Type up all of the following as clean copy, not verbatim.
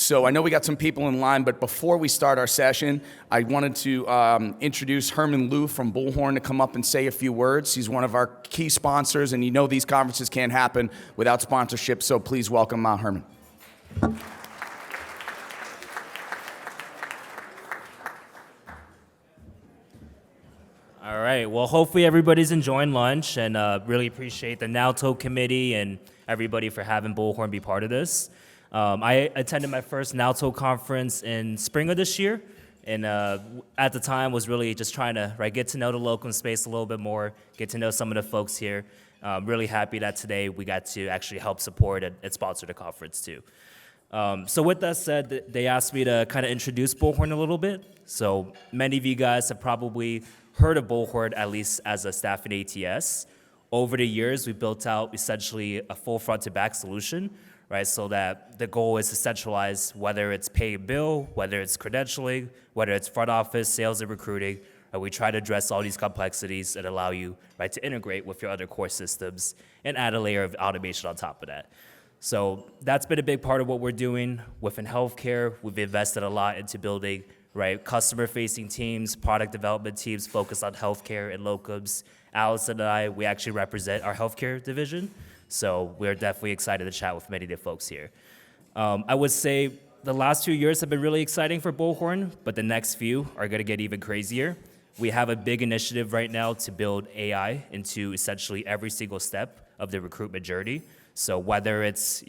So I know we got some people in line, but before we start our session, I wanted to introduce Herman Liu from Bullhorn to come up and say a few words. He's one of our key sponsors, and you know these conferences can't happen without sponsorship, so please welcome Herman. All right, well, hopefully everybody's enjoying lunch, and really appreciate the NALTO committee and everybody for having Bullhorn be part of this. I attended my first NALTO conference in spring of this year, and at the time was really just trying to get to know the locum space a little bit more, get to know some of the folks here. Really happy that today we got to actually help support and sponsor the conference too. So with that said, they asked me to kind of introduce Bullhorn a little bit. So many of you guys have probably heard of Bullhorn, at least as a staff in ATS. Over the years, we built out essentially a full front-to-back solution, right? So that the goal is to centralize whether it's pay and bill, whether it's credentialing, whether it's front office, sales and recruiting. We try to address all these complexities and allow you to integrate with your other core systems and add a layer of automation on top of that. So that's been a big part of what we're doing within healthcare. We've invested a lot into building customer-facing teams, product development teams focused on healthcare and locums. Allison and I, we actually represent our healthcare division, so we're definitely excited to chat with many of the folks here. I would say the last few years have been really exciting for Bullhorn, but the next few are going to get even crazier. We have a big initiative right now to build AI into essentially every single step of the recruitment journey. So whether it's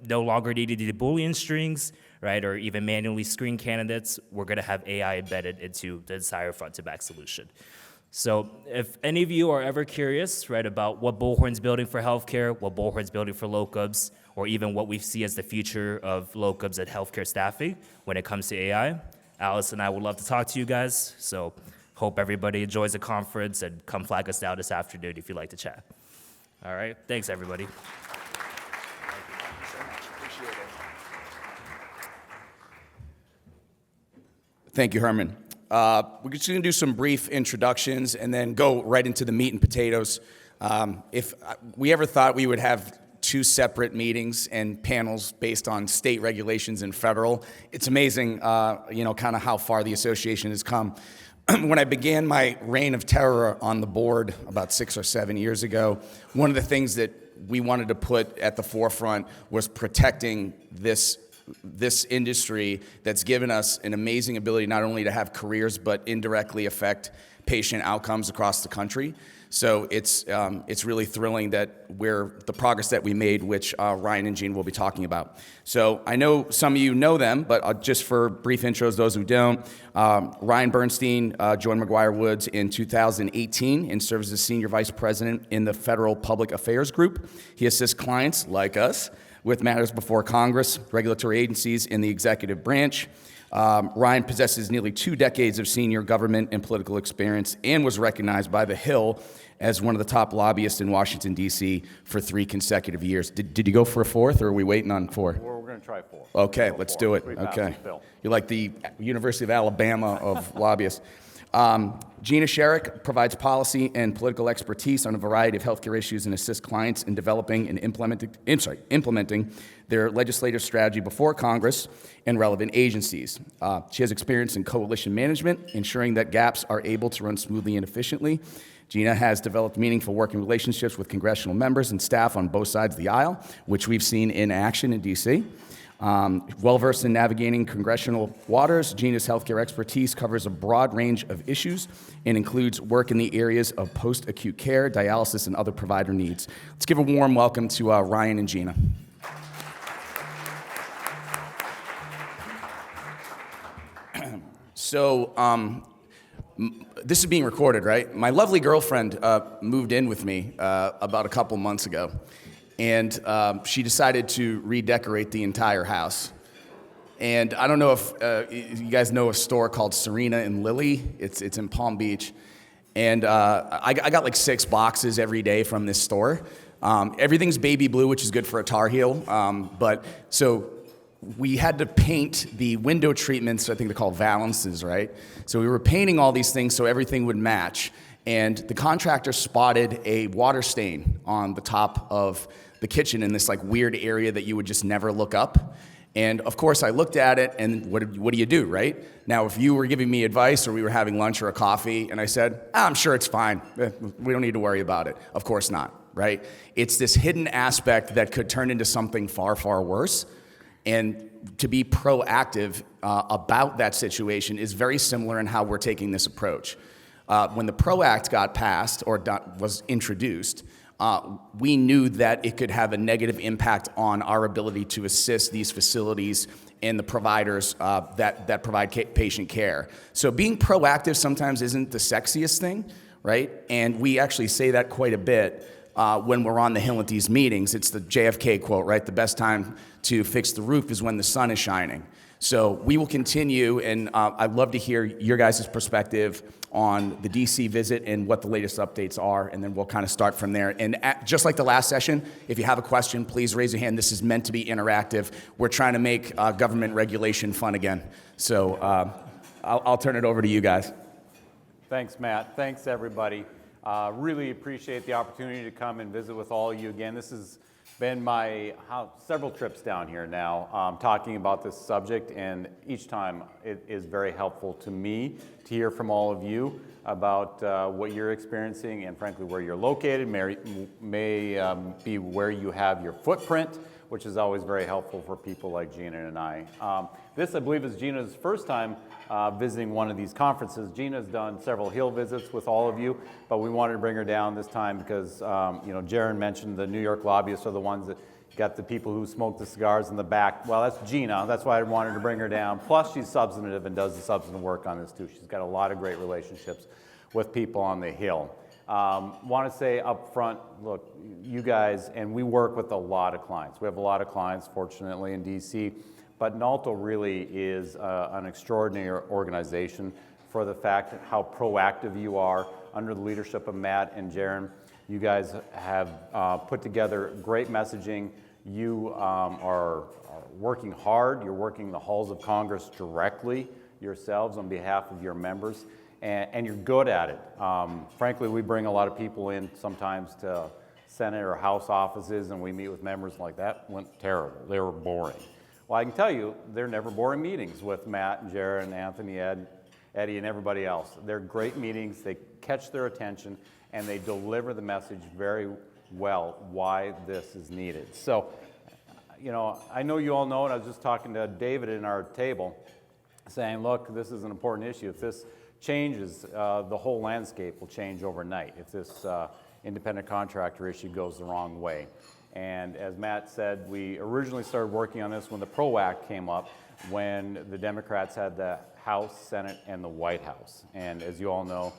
no longer needing to do Boolean strings, right, or even manually screen candidates, we're going to have AI embedded into the entire front-to-back solution. So if any of you are ever curious, about what Bullhorn's building for healthcare, what Bullhorn's building for locums, or even what we see as the future of locums and healthcare staffing when it comes to AI, Alice and I would love to talk to you guys. So hope everybody enjoys the conference and come flag us down this afternoon if you'd like to chat. All right, thanks everybody. Thank you, Herman. We're just going to do some brief introductions and then go right into the meat and potatoes. If we ever thought we would have two separate meetings and panels based on state regulations and federal, it's amazing, kind of how far the association has come. When I began my reign of terror on the board about 6 or 7 years ago, one of the things that we wanted to put at the forefront was protecting this industry that's given us an amazing ability not only to have careers but indirectly affect patient outcomes across the country. So it's really thrilling that the progress that we made, which Ryan and Gene will be talking about. So I know some of you know them, but just for brief intros, those who don't, Ryan Bernstein joined McGuireWoods in 2018 and serves as Senior Vice President in the Federal Public Affairs Group. He assists clients like us with matters before Congress, regulatory agencies, and the executive branch. Ryan possesses nearly 2 decades of senior government and political experience and was recognized by The Hill as one of the top lobbyists in Washington, D.C. for 3 consecutive years. Did you go for a 4th, or are we waiting on 4? We're going to try 4. Okay, let's do it. Okay. You're like the University of Alabama of lobbyists. Gina Sherick provides policy and political expertise on a variety of healthcare issues and assists clients in developing and implementing their legislative strategy before Congress and relevant agencies. She has experience in coalition management, ensuring that GAPs are able to run smoothly and efficiently. Gina has developed meaningful working relationships with congressional members and staff on both sides of the aisle, which we've seen in action in D.C. Well-versed in navigating congressional waters, Gina's healthcare expertise covers a broad range of issues and includes work in the areas of post-acute care, dialysis, and other provider needs. Let's give a warm welcome to Ryan and Gina. So, this is being recorded, right? My lovely girlfriend moved in with me about a couple months ago. And she decided to redecorate the entire house. And I don't know if you guys know a store called Serena and Lily. It's in Palm Beach. And I got like 6 boxes every day from this store. Everything's baby blue, which is good for a Tar Heel. But so we had to paint the window treatments, I think they're called valances, right? So we were painting all these things so everything would match. And the contractor spotted a water stain on the top of the kitchen in this like weird area that you would just never look up. And of course, I looked at it, and what do you do, right? Now, if you were giving me advice, or we were having lunch or a coffee, and I said, I'm sure it's fine, we don't need to worry about it. Of course not, right? It's this hidden aspect that could turn into something far, far worse. And to be proactive about that situation is very similar in how we're taking this approach. When the PRO Act got passed or was introduced, we knew that it could have a negative impact on our ability to assist these facilities and the providers that provide patient care. So being proactive sometimes isn't the sexiest thing, right? And we actually say that quite a bit when we're on the Hill at these meetings. It's the JFK quote, right? The best time to fix the roof is when the sun is shining. So we will continue, and I'd love to hear your guys' perspective on the DC visit and what the latest updates are, and then we'll kind of start from there. And just like the last session, if you have a question, please raise your hand. This is meant to be interactive. We're trying to make government regulation fun again. So I'll turn it over to you guys. Thanks, Matt. Thanks, everybody. Really appreciate the opportunity to come and visit with all of you again. This has been my several trips down here now talking about this subject, and each time it is very helpful to me to hear from all of you about what you're experiencing and frankly where you're located, may be where you have your footprint, which is always very helpful for people like Gina and I. This, I believe, is Gina's first time visiting one of these conferences. Gina's done several Hill visits with all of you, but we wanted to bring her down this time because, Jaron mentioned the New York lobbyists are the ones that got the people who smoke the cigars in the back. Well, that's Gina. That's why I wanted to bring her down. Plus, she's substantive and does the substantive work on this too. She's got a lot of great relationships with people on the Hill. Want to say up front, look, you guys, and we work with a lot of clients. We have a lot of clients, fortunately, in DC. But NALTO really is an extraordinary organization for the fact how proactive you are under the leadership of Matt and Jaron. You guys have put together great messaging. You are working hard. You're working the halls of Congress directly yourselves on behalf of your members, and you're good at it. Frankly, we bring a lot of people in sometimes to Senate or House offices, and we meet with members like that. Went terrible. They were boring. Well, I can tell you, they're never boring meetings with Matt and Jared and Anthony, Eddie, and everybody else. They're great meetings. They catch their attention, and they deliver the message very well why this is needed. So, I know you all know, and I was just talking to David in our table, saying, look, this is an important issue. If this changes, the whole landscape will change overnight if this independent contractor issue goes the wrong way. And as Matt said, we originally started working on this when the PRO Act came up, when the Democrats had the House, Senate, and the White House. And as you all know,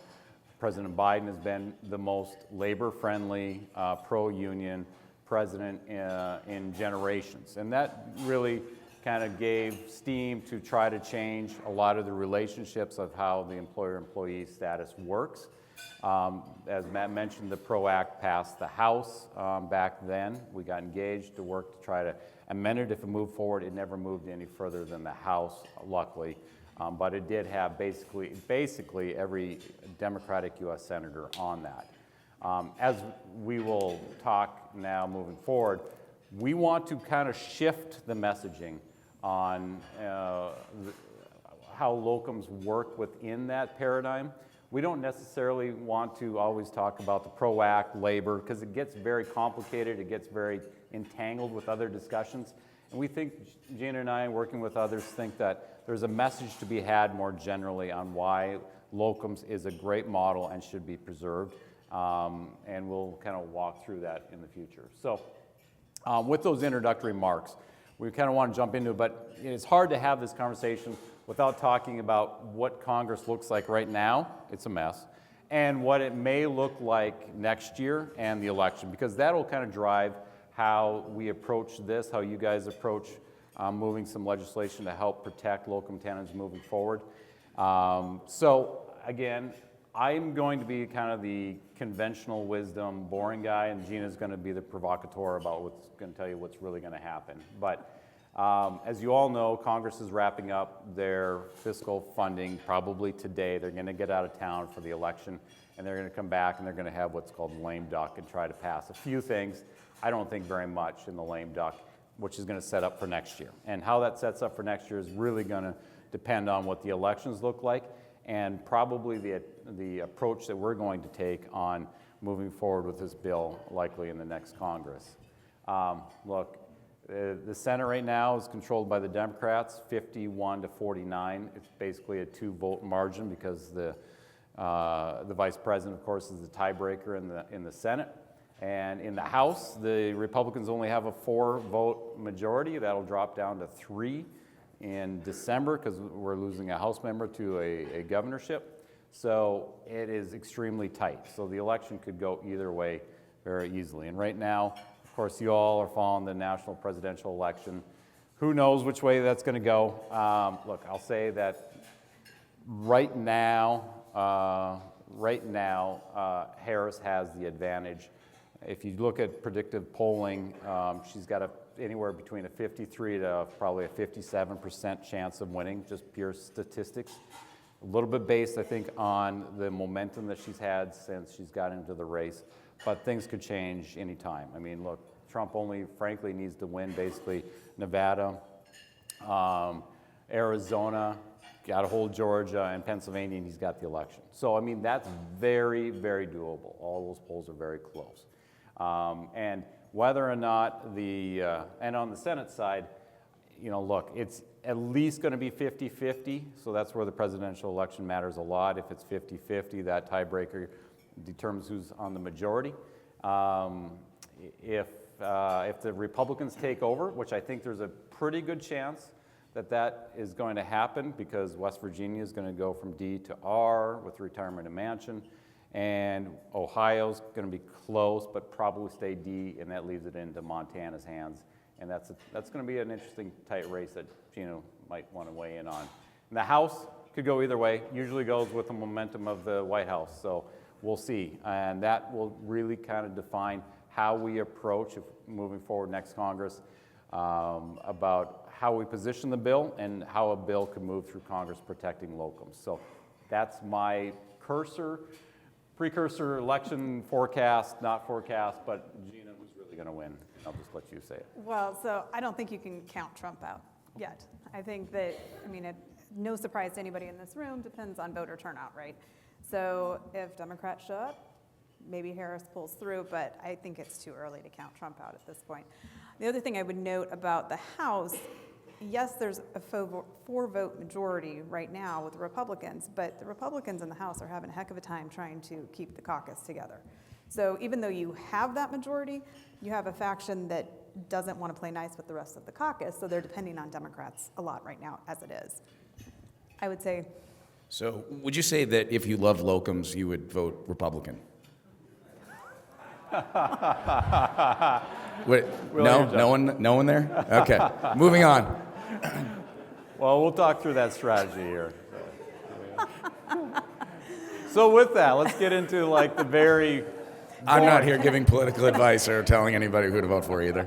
President Biden has been the most labor-friendly, pro-union president in generations. And that really kind of gave steam to try to change a lot of the relationships of how the employer-employee status works. As Matt mentioned, the PRO Act passed the House back then. We got engaged to work to try to amend it. If it moved forward, it never moved any further than the House, luckily. But it did have basically every Democratic U.S. senator on that. As we will talk now moving forward, we want to kind of shift the messaging on how locums work within that paradigm. We don't necessarily want to always talk about the PRO Act, labor, because it gets very complicated, it gets very entangled with other discussions. And we think, Gina and I, working with others, think that there's a message to be had more generally on why locums is a great model and should be preserved. And we'll kind of walk through that in the future. So with those introductory remarks, we kind of want to jump into it, but it's hard to have this conversation without talking about what Congress looks like right now. It's a mess. And what it may look like next year and the election, because that'll kind of drive how we approach this, how you guys approach moving some legislation to help protect locum tenens moving forward. So again, I'm going to be kind of the conventional wisdom, boring guy, and Gina's going to be the provocateur about what's going to tell you what's really going to happen. But as you all know, Congress is wrapping up their fiscal funding probably today. They're going to get out of town for the election, and they're going to come back and they're going to have what's called lame duck and try to pass a few things. I don't think very much in the lame duck. which is going to set up for next year. And how that sets up for next year is really going to depend on what the elections look like and probably the approach that we're going to take on moving forward with this bill likely in the next Congress. Look, the Senate right now is controlled by the Democrats, 51 to 49. It's basically a 2-vote margin because the Vice President, of course, is the tiebreaker in the Senate. And in the House, the Republicans only have a 4-vote majority. That'll drop down to 3 in December because we're losing a House member to a governorship. So it is extremely tight. So the election could go either way very easily. And right now, of course, you all are following the national presidential election. Who knows which way that's going to go? Look, I'll say that right now, Harris has the advantage. If you look at predictive polling, she's got anywhere between a 53 to probably a 57% chance of winning, just pure statistics. A little bit based, I think, on the momentum that she's had since she's got into the race. But things could change anytime. I mean, look, Trump only, frankly, needs to win basically Nevada, Arizona, got to hold Georgia and Pennsylvania, and he's got the election. So, I mean, that's very, very doable. All those polls are very close. And whether or not and on the Senate side, you know, look, it's at least going to be 50-50, so that's where the presidential election matters a lot. If it's 50-50, that tiebreaker determines who's on the majority. If the Republicans take over, which I think there's a pretty good chance that is going to happen because West Virginia is going to go from D to R with retirement and Manchin, and Ohio's going to be close but probably stay D, and that leaves it into Montana's hands. And that's going to be an interesting tight race that Gina might want to weigh in on. And the House could go either way, usually goes with the momentum of the White House. So we'll see. And that will really kind of define how we approach moving forward next Congress about how we position the bill and how a bill could move through Congress protecting locums. So that's my precursor election forecast, not forecast, but Gina, who's really going to win? I'll just let you say it. Well, so I don't think you can count Trump out yet. I think that, I mean, no surprise to anybody in this room, depends on voter turnout, right? So if Democrats show up, maybe Harris pulls through, but I think it's too early to count Trump out at this point. The other thing I would note about the House, yes, there's a 4-vote majority right now with the Republicans, but the Republicans in the House are having a heck of a time trying to keep the caucus together. So even though you have that majority, you have a faction that doesn't want to play nice with the rest of the caucus, so they're depending on Democrats a lot right now, as it is. I would say. So would you say that if you love locums, you would vote Republican? Wait, no one there? Okay, moving on. Well, we'll talk through that strategy here. So with that, let's get into like the very... I'm not here giving political advice or telling anybody who to vote for either.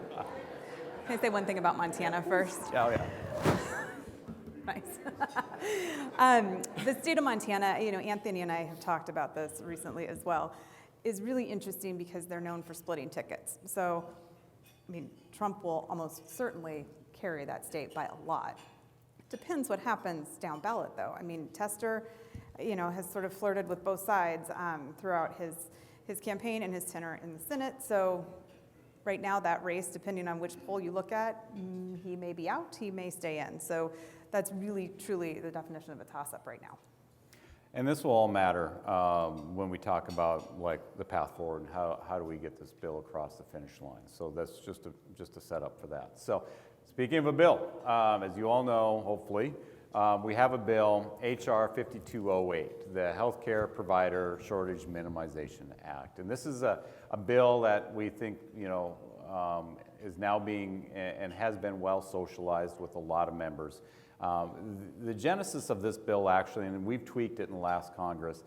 Can I say one thing about Montana first? Oh, yeah. Nice. The state of Montana, you know, Anthony and I have talked about this recently as well, is really interesting because they're known for splitting tickets. So, I mean, Trump will almost certainly carry that state by a lot. Depends what happens down ballot, though. I mean, Tester, you know, has sort of flirted with both sides throughout his campaign and his tenure in the Senate. So right now that race, depending on which poll you look at, he may be out, he may stay in. So that's really, truly the definition of a toss-up right now. And this will all matter when we talk about like the path forward and how do we get this bill across the finish line. So that's just a setup for that. So speaking of a bill, as you all know, hopefully, we have a bill, H.R. 5208, the Healthcare Provider Shortage Minimization Act. And this is a bill that we think, you know, is now being and has been well socialized with a lot of members. The genesis of this bill actually, and we've tweaked it in the last Congress,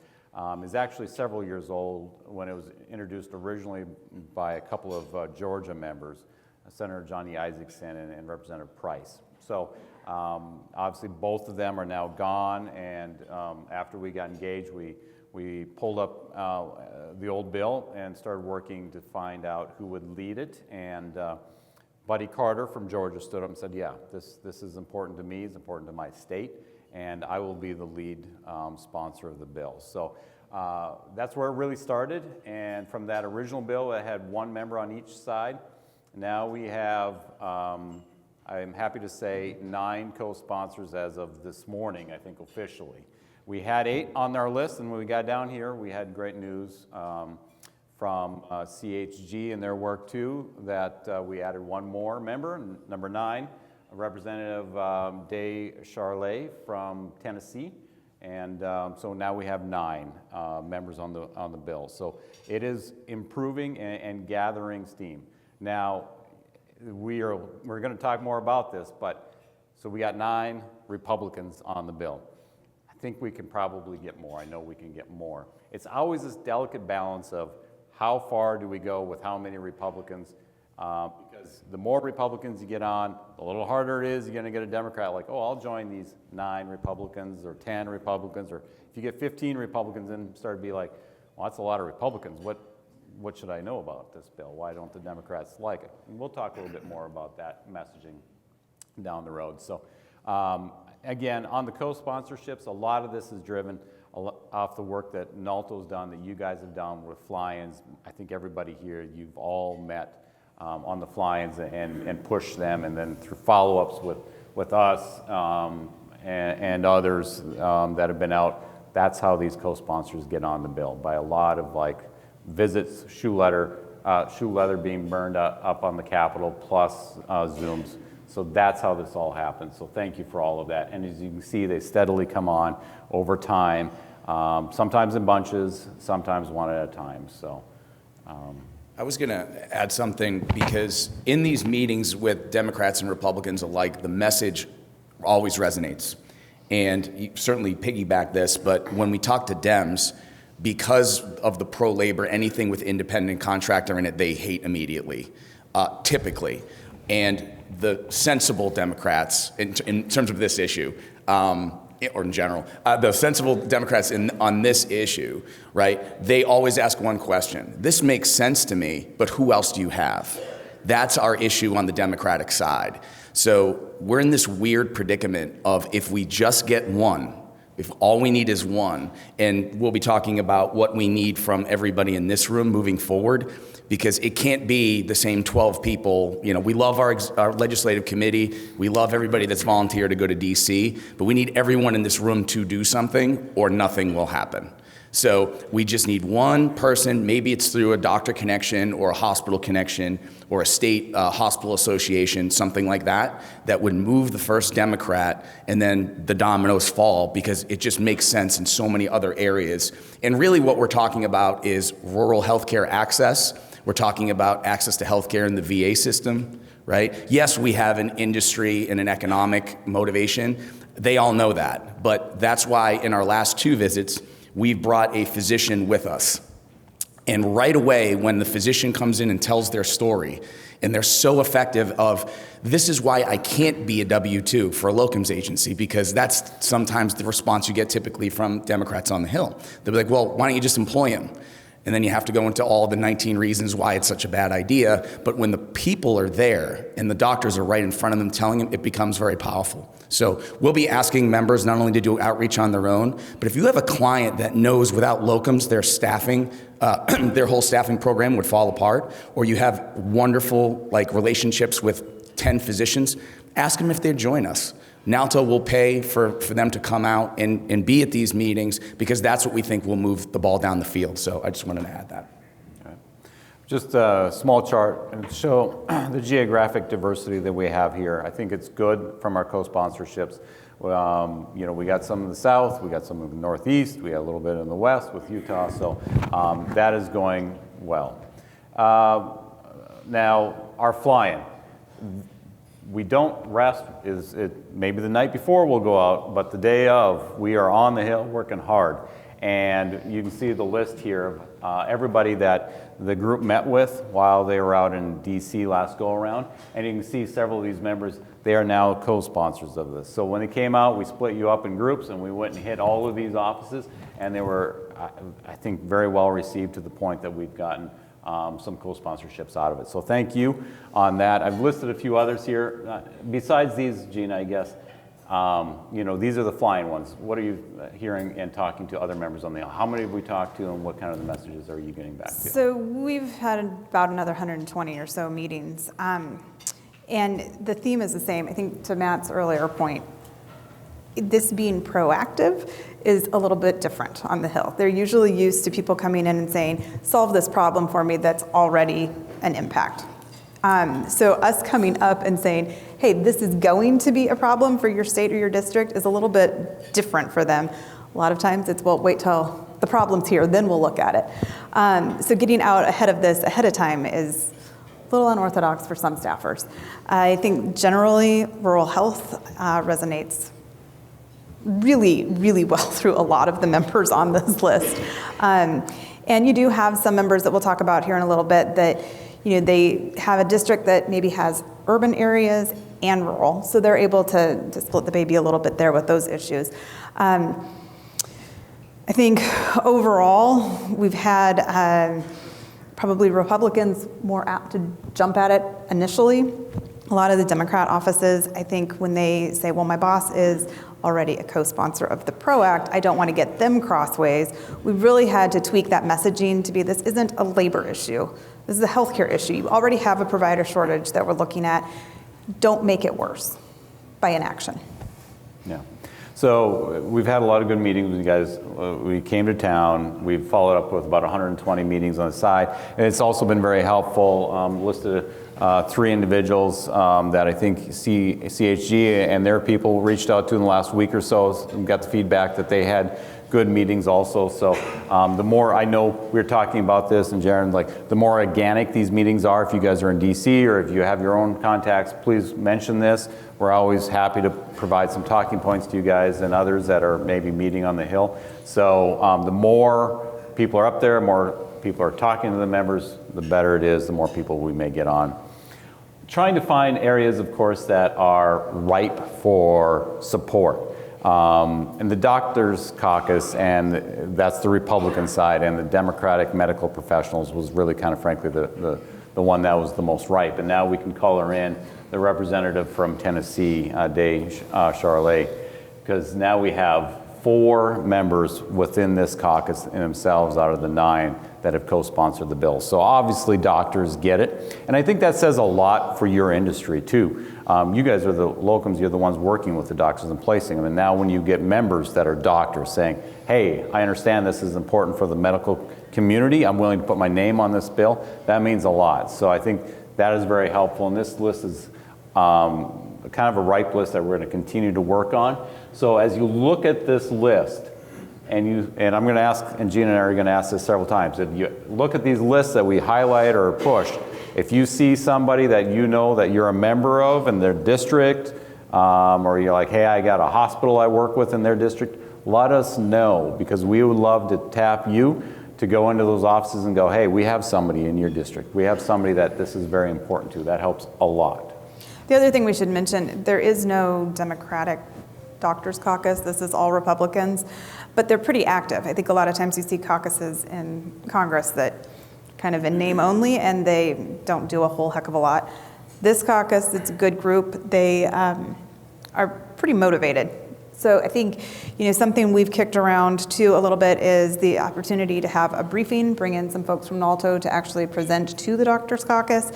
is actually several years old when it was introduced originally by a couple of Georgia members, Senator Johnny Isaacson and Representative Price. So obviously both of them are now gone, and after we got engaged, we pulled up the old bill and started working to find out who would lead it, and Buddy Carter from Georgia stood up and said, yeah, this is important to me, it's important to my state, and I will be the lead sponsor of the bill. So that's where it really started, and from that original bill, it had one member on each side. Now we have, I'm happy to say, 9 co-sponsors as of this morning, I think officially. We had 8 on our list, and when we got down here, we had great news from CHG and their work too, that we added one more member, number 9, Representative Day Charlet from Tennessee. And so now we have 9 members on the bill. So it is improving and gathering steam. Now, we're going to talk more about this, but so we got 9 Republicans on the bill. I think we can probably get more. I know we can get more. It's always this delicate balance of how far do we go with how many Republicans, because the more Republicans you get on, the little harder it is. You're going to get a Democrat like, oh, I'll join these 9 Republicans or 10 Republicans, or if you get 15 Republicans and start to be like, well, that's a lot of Republicans. What should I know about this bill? Why don't the Democrats like it? And we'll talk a little bit more about that messaging down the road. So again, on the co-sponsorships, a lot of this is driven off the work that NALTO's done, that you guys have done with fly-ins. I think everybody here, you've all met on the fly-ins and pushed them, and then through follow-ups with us and others that have been out. That's how these co-sponsors get on the bill, by a lot of visits, shoe leather being burned up on the Capitol, plus Zooms. So that's how this all happens. So thank you for all of that. And as you can see, they steadily come on over time, sometimes in bunches, sometimes one at a time. So I was going to add something, because in these meetings with Democrats and Republicans alike, the message always resonates. And you certainly piggyback this, but when we talk to Dems, because of the pro-labor, anything with independent contractor in it, they hate immediately, typically. And the sensible Democrats, in terms of this issue, or in general, the sensible Democrats on this issue, right, they always ask one question. This makes sense to me, but who else do you have? That's our issue on the Democratic side. So we're in this weird predicament of, if we just get one, if all we need is one, and we'll be talking about what we need from everybody in this room moving forward, because it can't be the same 12 people. You know, we love our legislative committee. We love everybody that's volunteered to go to DC, but we need everyone in this room to do something, or nothing will happen. So we just need one person. Maybe it's through a doctor connection or a hospital connection or a state hospital association, something like that, that would move the first Democrat, and then the dominoes fall, because it just makes sense in so many other areas. And really what we're talking about is rural healthcare access. We're talking about access to healthcare in the VA system, right? Yes, we have an industry and an economic motivation. They all know that. But that's why in our last 2 visits, we've brought a physician with us. And right away, when the physician comes in and tells their story, and they're so effective of, this is why I can't be a W-2 for a locums agency, because that's sometimes the response you get typically from Democrats on the Hill. They'll be like, well, why don't you just employ him? And then you have to go into all the 19 reasons why it's such a bad idea. But when the people are there and the doctors are right in front of them telling them, it becomes very powerful. So we'll be asking members not only to do outreach on their own, but if you have a client that knows without locums their staffing, their whole staffing program would fall apart, or you have wonderful relationships with 10 physicians, ask them if they'd join us. NALTO will pay for them to come out and be at these meetings, because that's what we think will move the ball down the field. So I just wanted to add that. Okay. Just a small chart and show the geographic diversity that we have here. I think it's good from our co-sponsorships. We got some in the South, we got some in the Northeast, we got a little bit in the West with Utah, so that is going well. Now, our fly-in. We don't rest. Maybe the night before we'll go out, but the day of, we are on the Hill working hard. And you can see the list here of everybody that the group met with while they were out in DC last go around. And you can see several of these members, they are now co-sponsors of this. So when it came out, we split you up in groups, and we went and hit all of these offices, and they were, I think, very well received, to the point that we've gotten some co-sponsorships out of it. So thank you on that. I've listed a few others here. Besides these, Gina, I guess, you know, these are the flying ones. What are you hearing and talking to other members on the Hill? How many have we talked to, and what kind of the messages are you getting back to? So we've had about another 120 or so meetings. And the theme is the same. I think to Matt's earlier point, this being proactive is a little bit different on the Hill. They're usually used to people coming in and saying, solve this problem for me that's already an impact. So us coming up and saying, hey, this is going to be a problem for your state or your district is a little bit different for them. A lot of times it's, well, wait till the problem's here, then we'll look at it. So getting out ahead of this ahead of time is a little unorthodox for some staffers. I think generally rural health resonates really, really well through a lot of the members on this list. And you do have some members that we'll talk about here in a little bit that, you know, they have a district that maybe has urban areas and rural, so they're able to split the baby a little bit there with those issues. I think overall, we've had probably Republicans more apt to jump at it initially. A lot of the Democrat offices, I think when they say, well, my boss is already a co-sponsor of the PRO Act, I don't want to get them crossways. We really had to tweak that messaging to be, this isn't a labor issue. This is a healthcare issue. You already have a provider shortage that we're looking at. Don't make it worse by inaction. Yeah. So we've had a lot of good meetings with you guys. We came to town. We've followed up with about 120 meetings on the side. And it's also been very helpful. Listed 3 individuals that I think CHG and their people reached out to in the last week or so. We got the feedback that they had good meetings also. So the more, I know we were talking about this, and Jaron, like the more organic these meetings are, if you guys are in DC or if you have your own contacts, please mention this. We're always happy to provide some talking points to you guys and others that are maybe meeting on the Hill. So the more people are up there, more people are talking to the members, the better it is, the more people we may get on. Trying to find areas, of course, that are ripe for support. And the Doctors Caucus, and that's the Republican side, and the Democratic medical professionals was really kind of frankly the one that was the most ripe. And now we can call her in, the representative from Tennessee, Day Charlet, because now we have 4 members within this caucus in themselves out of the 9 that have co-sponsored the bill. So obviously doctors get it. And I think that says a lot for your industry too. You guys are the locums, you're the ones working with the doctors and placing them. And now when you get members that are doctors saying, hey, I understand this is important for the medical community, I'm willing to put my name on this bill, that means a lot. So I think that is very helpful. And this list is kind of a ripe list that we're going to continue to work on. So as you look at this list, and I'm going to ask, and Gina and I are going to ask this several times, if you look at these lists that we highlight or push, if you see somebody that you know that you're a member of in their district, or you're like, hey, I got a hospital I work with in their district, let us know, because we would love to tap you to go into those offices and go, hey, we have somebody in your district. We have somebody that this is very important to. That helps a lot. The other thing we should mention, there is no Democratic Doctors Caucus. This is all Republicans, but they're pretty active. I think a lot of times you see caucuses in Congress that kind of in name only, and they don't do a whole heck of a lot. This caucus, it's a good group. They are pretty motivated. So I think, you know, something we've kicked around too a little bit is the opportunity to have a briefing, bring in some folks from NALTO to actually present to the Doctors Caucus,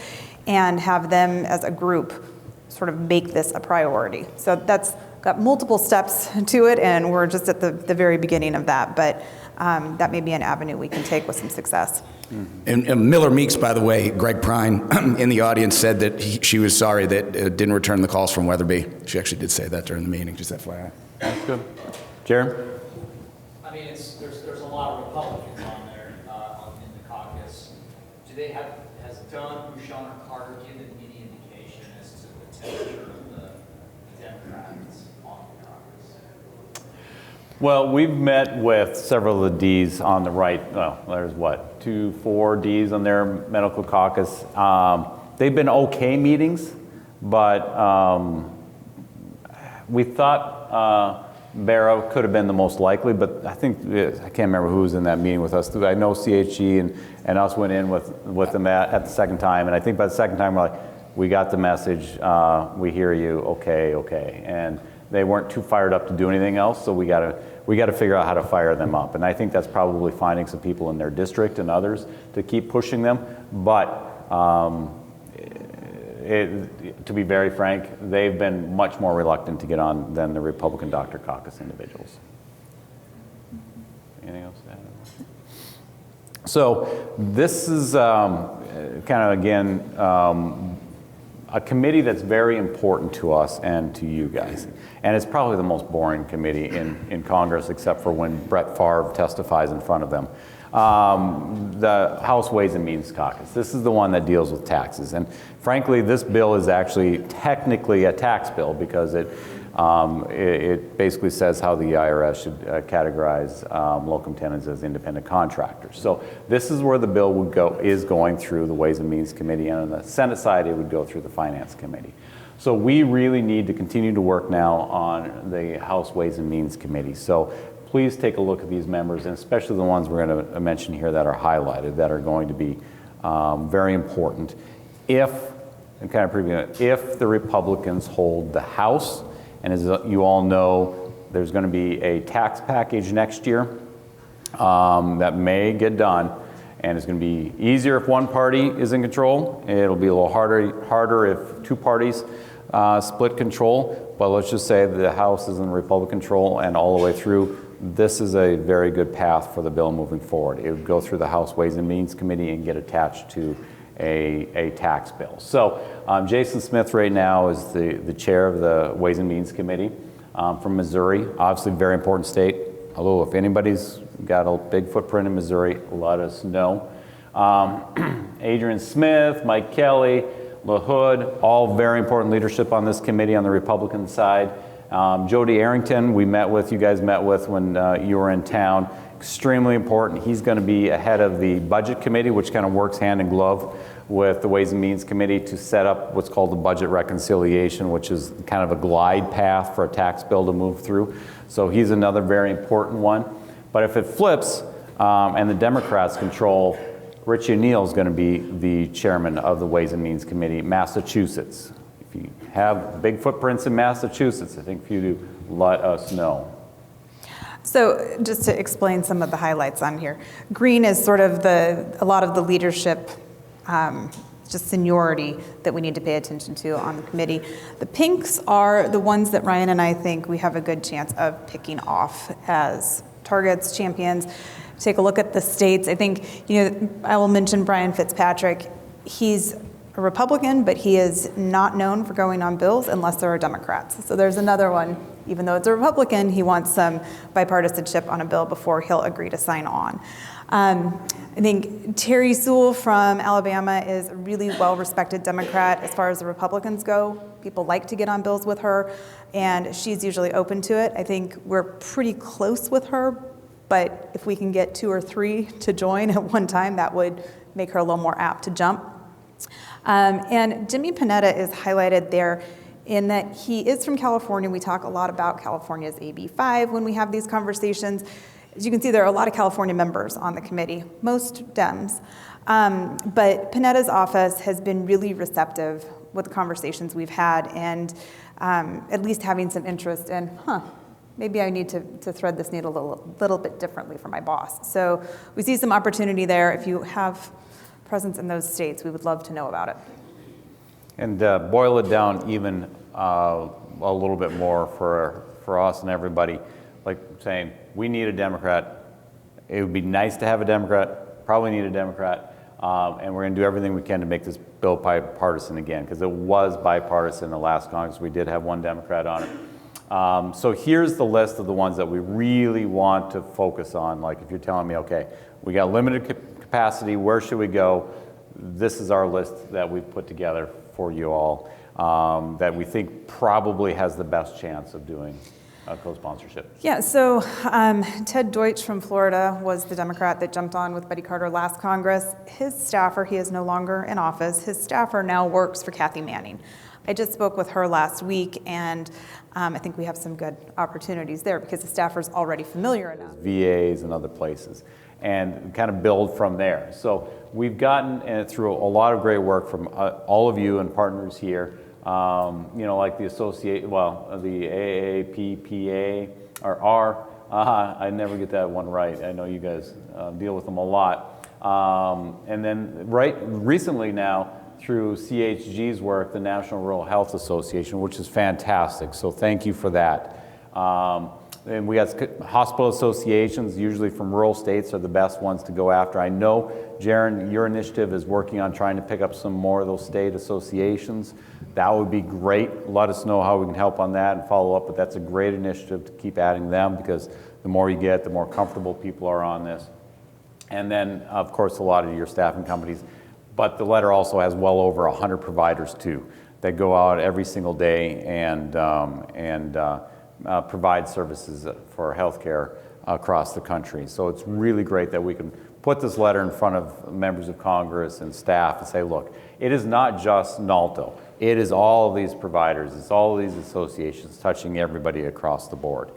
and have them as a group sort of make this a priority. So that's got multiple steps to it, and we're just at the very beginning of that, but that may be an avenue we can take with some success. And Miller Meeks, by the way, Greg Prine in the audience said that she was sorry that didn't return the calls from Weatherby. She actually did say that during the meeting, just FYI. That's good. Jaron? I mean, there's a lot of Republicans on there in the caucus. Has Dunn, Bouchon, or Carter given any indication as to the temperature of the Democrats on the caucus? Well, we've met with several of the Ds on the right. Well, there's what, 4 Ds on their medical caucus. They've been okay meetings, but we thought Barrow could have been the most likely, but I think, I can't remember who was in that meeting with us. I know CHE and us went in with them at the second time, and I think by the second time we're like, we got the message, we hear you, okay. And they weren't too fired up to do anything else, so we got to figure out how to fire them up. And I think that's probably finding some people in their district and others to keep pushing them. But to be very frank, they've been much more reluctant to get on than the Republican Doctor Caucus individuals. Anything else to add? So this is kind of, again, a committee that's very important to us and to you guys. And it's probably the most boring committee in Congress, except for when Brett Favre testifies in front of them. The House Ways and Means Caucus. This is the one that deals with taxes. And frankly, this bill is actually technically a tax bill because it basically says how the IRS should categorize locum tenens as independent contractors. So this is where the bill is going through the Ways and Means Committee, and on the Senate side, it would go through the Finance Committee. So we really need to continue to work now on the House Ways and Means Committee. So please take a look at these members, and especially the ones we're going to mention here that are highlighted, that are going to be very important. If the Republicans hold the House, and as you all know, there's going to be a tax package next year that may get done, and it's going to be easier if one party is in control. It'll be a little harder if two parties split control, but let's just say the House is in Republican control and all the way through. This is a very good path for the bill moving forward. It would go through the House Ways and Means Committee and get attached to a tax bill. So Jason Smith right now is the chair of the Ways and Means Committee from Missouri, obviously very important state. Although if anybody's got a big footprint in Missouri, let us know. Adrian Smith, Mike Kelly, LaHood, all very important leadership on this committee on the Republican side. Jody Arrington, you guys met with when you were in town. Extremely important. He's going to be ahead of the Budget Committee, which kind of works hand in glove with the Ways and Means Committee to set up what's called the budget reconciliation, which is kind of a glide path for a tax bill to move through. So he's another very important one. But if it flips and the Democrats control, Richie O'Neill is going to be the chairman of the Ways and Means Committee, Massachusetts. If you have big footprints in Massachusetts, I think if you do, let us know. So just to explain some of the highlights on here, green is sort of a lot of the leadership, just seniority that we need to pay attention to on the committee. The pinks are the ones that Ryan and I think we have a good chance of picking off as targets, champions. Take a look at the states. I think, I will mention Brian Fitzpatrick. He's a Republican, but he is not known for going on bills unless there are Democrats. So there's another one. Even though it's a Republican, he wants some bipartisanship on a bill before he'll agree to sign on. I think Terry Sewell from Alabama is a really well-respected Democrat as far as the Republicans go. People like to get on bills with her, and she's usually open to it. I think we're pretty close with her, but if we can get 2 or 3 to join at one time, that would make her a little more apt to jump. And Jimmy Panetta is highlighted there in that he is from California. We talk a lot about California's AB 5 when we have these conversations. As you can see, there are a lot of California members on the committee, most Dems. But Panetta's office has been really receptive with the conversations we've had, and at least having some interest in, maybe I need to thread this needle a little bit differently for my boss. So we see some opportunity there. If you have presence in those states, we would love to know about it. And boil it down even a little bit more for us and everybody, like saying, we need a Democrat. It would be nice to have a Democrat, probably need a Democrat, and we're going to do everything we can to make this bill bipartisan again, because it was bipartisan in the last Congress. We did have one Democrat on it. So here's the list of the ones that we really want to focus on. Like if you're telling me, okay, we got limited capacity, where should we go? This is our list that we've put together for you all that we think probably has the best chance of doing co-sponsorship. Yeah, so Ted Deutsch from Florida was the Democrat that jumped on with Buddy Carter last Congress. His staffer, he is no longer in office, his staffer now works for Kathy Manning. I just spoke with her last week, and I think we have some good opportunities there because the staffer's already familiar enough. VAs and other places, and kind of build from there. So we've gotten through a lot of great work from all of you and partners here, like the the AAPPA, or R. I never get that one right. I know you guys deal with them a lot. And then recently now, through CHG's work, the National Rural Health Association, which is fantastic. So thank you for that. And we got hospital associations, usually from rural states, are the best ones to go after. I know, Jaron, your initiative is working on trying to pick up some more of those state associations. That would be great. Let us know how we can help on that and follow up, but that's a great initiative to keep adding them, because the more you get, the more comfortable people are on this. And then, of course, a lot of your staffing companies. But the letter also has well over 100 providers too that go out every single day and provide services for healthcare across the country. So it's really great that we can put this letter in front of members of Congress and staff and say, look, it is not just NALTO. It is all of these providers. It's all of these associations touching everybody across the board.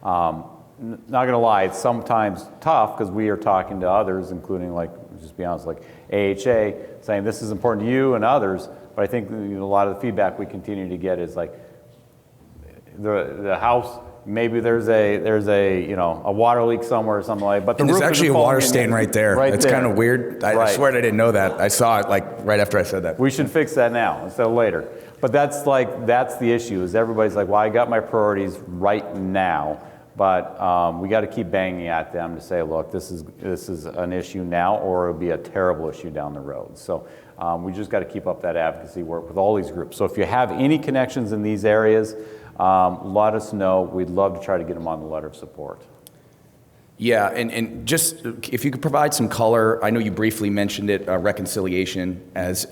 Not gonna lie, it's sometimes tough because we are talking to others, including, like, just be honest, like AHA, saying this is important to you and others, but I think a lot of the feedback we continue to get is like the house, maybe there's a water leak somewhere or something like that, but And there's actually a water stain right there. It's kind of weird. I swear I didn't know that. I saw it like right after I said that. We should fix that now instead of later. But that's the issue, is everybody's like, well, I got my priorities right now. But we got to keep banging at them to say, look, this is an issue now, or it'll be a terrible issue down the road. So we just got to keep up that advocacy work with all these groups. So if you have any connections in these areas, let us know. We'd love to try to get them on the letter of support. Yeah, and just if you could provide some color, I know you briefly mentioned it, reconciliation as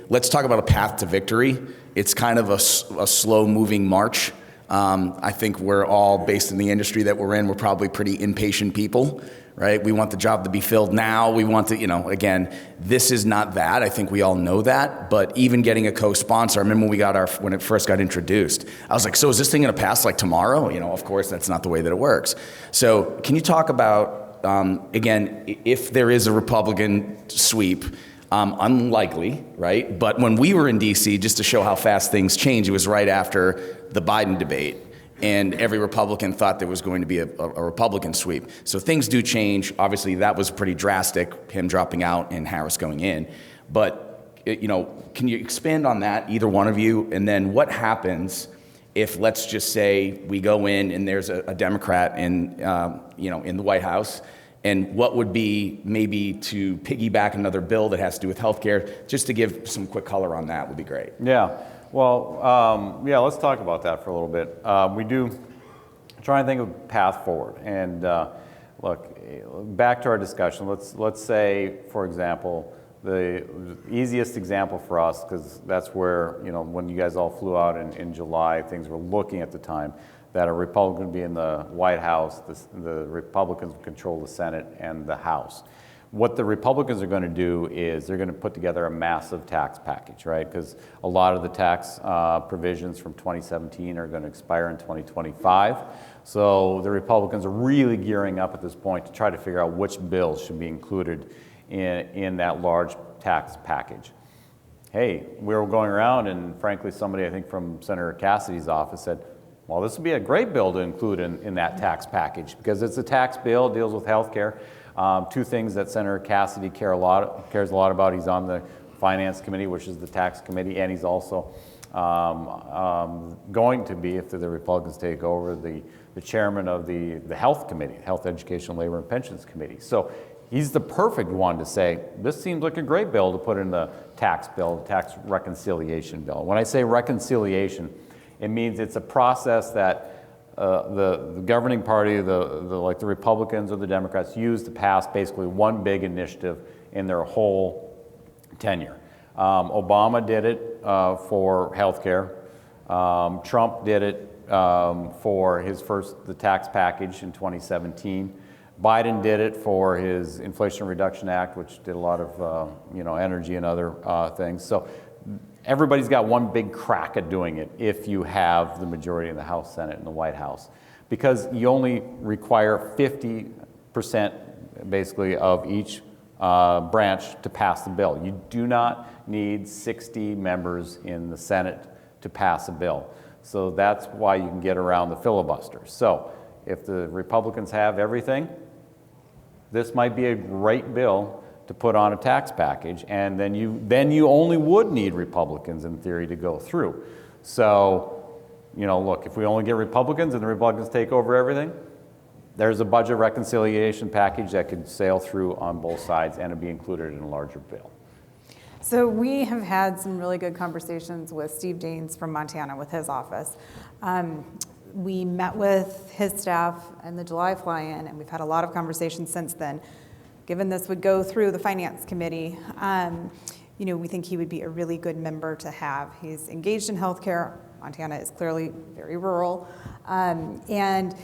let's talk about a path to victory. It's kind of a slow-moving march. I think we're all, based in the industry that we're in, we're probably pretty impatient people, right? We want the job to be filled now. We want to, again, this is not that. I think we all know that. But even getting a co-sponsor, I remember when it first got introduced, I was like, so is this thing going to pass like tomorrow? Of course, that's not the way that it works. So can you talk about, again, if there is a Republican sweep, unlikely, right? But when we were in DC, just to show how fast things change, it was right after the Biden debate, and every Republican thought there was going to be a Republican sweep. So things do change. Obviously, that was pretty drastic, him dropping out and Harris going in. But, can you expand on that, either one of you? And then what happens if, let's just say, we go in and there's a Democrat in the White House? And what would be maybe to piggyback another bill that has to do with healthcare? Just to give some quick color on that would be great. Yeah, well, let's talk about that for a little bit. We do try and think of a path forward. And look, back to our discussion. Let's say, for example, the easiest example for us, because that's where, when you guys all flew out in July, things were looking at the time, that a Republican would be in the White House, the Republicans would control the Senate and the House. What the Republicans are going to do is they're going to put together a massive tax package, right? Because a lot of the tax provisions from 2017 are going to expire in 2025. So the Republicans are really gearing up at this point to try to figure out which bills should be included in that large tax package. Hey, we were going around, and frankly, somebody, I think from Senator Cassidy's office, said, well, this would be a great bill to include in that tax package, because it's a tax bill, deals with health care. Two things that Senator Cassidy cares a lot about. He's on the Finance Committee, which is the tax committee, and he's also going to be, if the Republicans take over, the chairman of the Health Committee, Health, Education, Labor, and Pensions Committee. So he's the perfect one to say, this seems like a great bill to put in the tax bill, the tax reconciliation bill. When I say reconciliation, it means it's a process that the governing party, like the Republicans or the Democrats, use to pass basically one big initiative in their whole tenure. Obama did it for healthcare. Trump did it for the tax package in 2017. Biden did it for his Inflation Reduction Act, which did a lot of energy and other things. So everybody's got one big crack at doing it if you have the majority in the House, Senate, and the White House, because you only require 50% basically of each branch to pass the bill. You do not need 60 members in the Senate to pass a bill. So that's why you can get around the filibuster. So if the Republicans have everything, this might be a great bill to put on a tax package, and then you only would need Republicans in theory to go through. So, you know, look, if we only get Republicans and the Republicans take over everything, there's a budget reconciliation package that could sail through on both sides and it'd be included in a larger bill. So we have had some really good conversations with Steve Daines from Montana with his office. We met with his staff in the July fly-in, and we've had a lot of conversations since then. Given this would go through the Finance Committee, you know, we think he would be a really good member to have. He's engaged in healthcare. Montana is clearly very rural. And,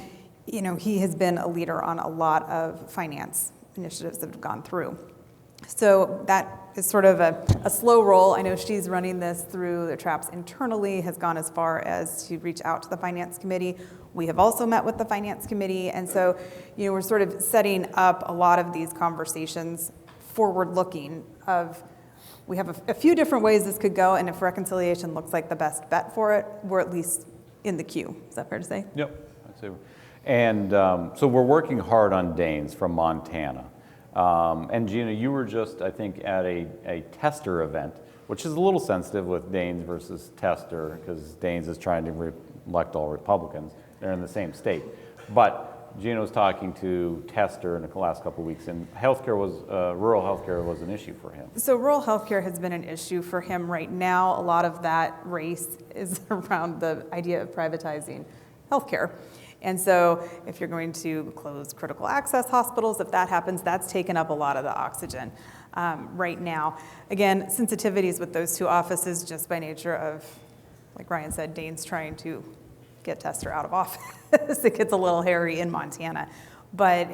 you know, he has been a leader on a lot of finance initiatives that have gone through. So that is sort of a slow roll. I know she's running this through the traps internally, has gone as far as to reach out to the Finance Committee. We have also met with the Finance Committee, and so, you know, we're sort of setting up a lot of these conversations forward-looking of, we have a few different ways this could go, and if reconciliation looks like the best bet for it, we're at least in the queue. Is that fair to say? Yep, I'd say. And so we're working hard on Daines from Montana. And Gina, you were just, I think, at a tester event, which is a little sensitive with Daines versus Tester, because Daines is trying to elect all Republicans. They're in the same state. But Gina was talking to Tester in the last couple of weeks, and healthcare was, rural healthcare was an issue for him. So rural healthcare has been an issue for him right now. A lot of that race is around the idea of privatizing healthcare. And so if you're going to close critical access hospitals, if that happens, that's taken up a lot of the oxygen right now. Again, sensitivities with those two offices just by nature of, like Ryan said, Daines trying to get Tester out of office. It gets a little hairy in Montana. But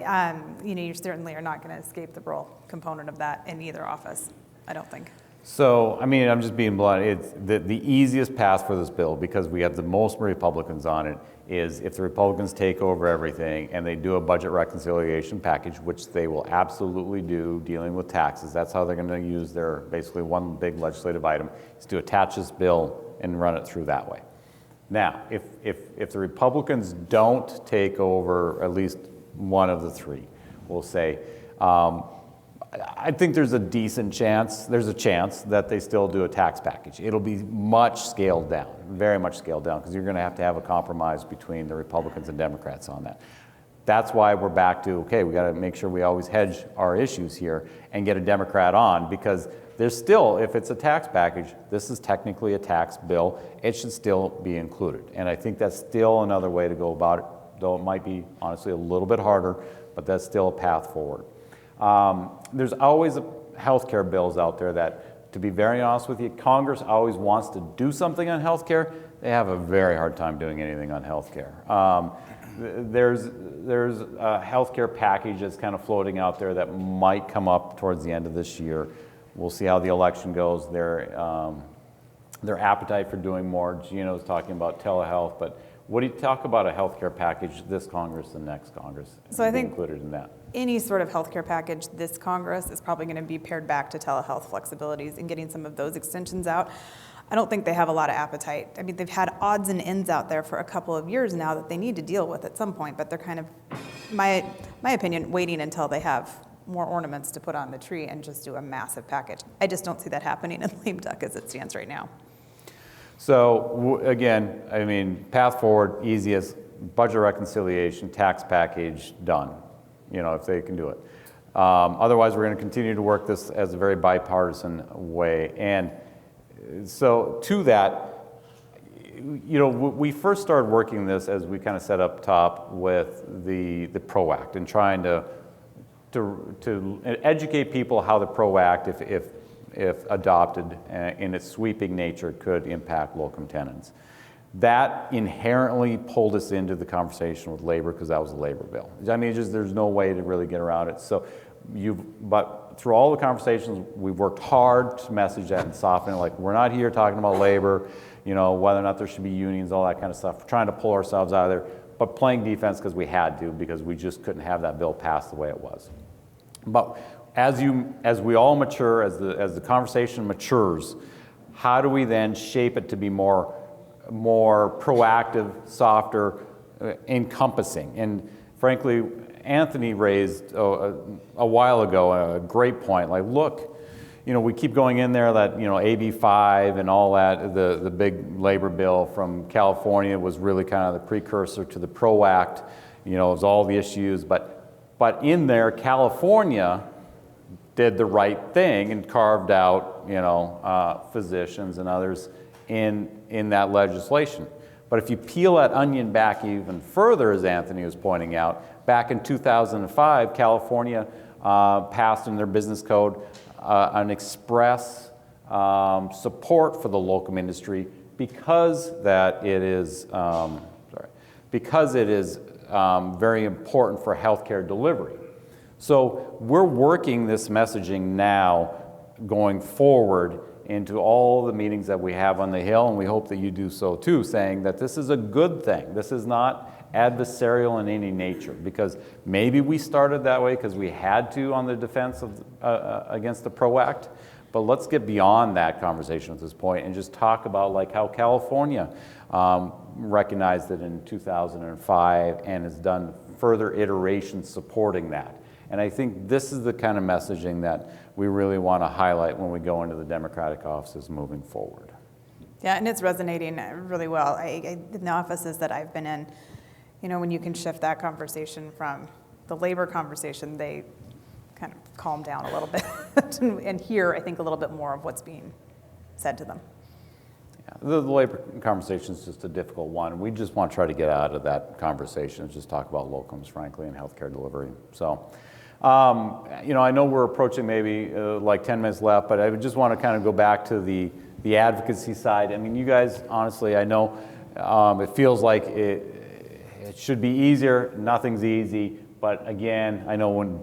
you know, you certainly are not going to escape the rural component of that in either office, I don't think. So, I mean, I'm just being blunt. It's the easiest path for this bill, because we have the most Republicans on it, is if the Republicans take over everything and they do a budget reconciliation package, which they will absolutely do, dealing with taxes. That's how they're going to use their, basically one big legislative item, is to attach this bill and run it through that way. Now, if the Republicans don't take over at least one of the three, we'll say, I think there's a decent chance, there's a chance that they still do a tax package. It'll be much scaled down, very much scaled down, because you're going to have a compromise between the Republicans and Democrats on that. That's why we're back to, okay, we got to make sure we always hedge our issues here and get a Democrat on, because there's still, if it's a tax package, this is technically a tax bill, it should still be included. And I think that's still another way to go about it, though it might be honestly a little bit harder, but that's still a path forward. There's always healthcare bills out there that, to be very honest with you, Congress always wants to do something on healthcare. They have a very hard time doing anything on healthcare. There's a healthcare package that's kind of floating out there that might come up towards the end of this year. We'll see how the election goes. Their appetite for doing more. Gino's talking about telehealth, but what do you talk about a healthcare package this Congress and next Congress? So I think included in that. Any sort of healthcare package this Congress is probably going to be pared back to telehealth flexibilities and getting some of those extensions out. I don't think they have a lot of appetite. I mean, they've had odds and ends out there for a couple of years now that they need to deal with at some point, but they're kind of, my opinion, waiting until they have more ornaments to put on the tree and just do a massive package. I just don't see that happening in lame duck as it stands right now. So again, I mean, path forward, easiest, budget reconciliation, tax package, done, you know, if they can do it. Otherwise, we're going to continue to work this as a very bipartisan way. And so to that, you know, we first started working this as we kind of set up top with the PRO Act and trying to educate people how the PRO Act, if adopted in its sweeping nature, could impact locum tenens. That inherently pulled us into the conversation with labor, because that was a labor bill. I mean, there's no way to really get around it. So but through all the conversations, we've worked hard to message that and soften it. Like, we're not here talking about labor, whether or not there should be unions, all that kind of stuff. We're trying to pull ourselves out of there, but playing defense because we had to, because we just couldn't have that bill passed the way it was. But as we all mature, as the conversation matures, how do we then shape it to be more proactive, softer, encompassing? And frankly, Anthony raised a while ago a great point. Like, look, we keep going in there that AB 5 and all that, the big labor bill from California was really kind of the precursor to the PRO Act. It was all the issues, but in there, California did the right thing and carved out physicians and others in that legislation. But if you peel that onion back even further, as Anthony was pointing out, back in 2005, California passed in their business code an express support for the locum industry because it is very important for healthcare delivery. So we're working this messaging now going forward into all the meetings that we have on the Hill, and we hope that you do so too, saying that this is a good thing. This is not adversarial in any nature, because maybe we started that way because we had to on the defense of against the PRO Act, but let's get beyond that conversation at this point and just talk about like how California recognized it in 2005 and has done further iterations supporting that. And I think this is the kind of messaging that we really want to highlight when we go into the Democratic offices moving forward. Yeah, and it's resonating really well. In the offices that I've been in, when you can shift that conversation from the labor conversation, they kind of calm down a little bit and hear, I think, a little bit more of what's being said to them. Yeah, the labor conversation is just a difficult one. We just want to try to get out of that conversation and just talk about locums, frankly, and healthcare delivery. So, I know we're approaching maybe like 10 minutes left, but I just want to kind of go back to the advocacy side. I mean, you guys, honestly, I know it feels like it should be easier. Nothing's easy. But again, I know when,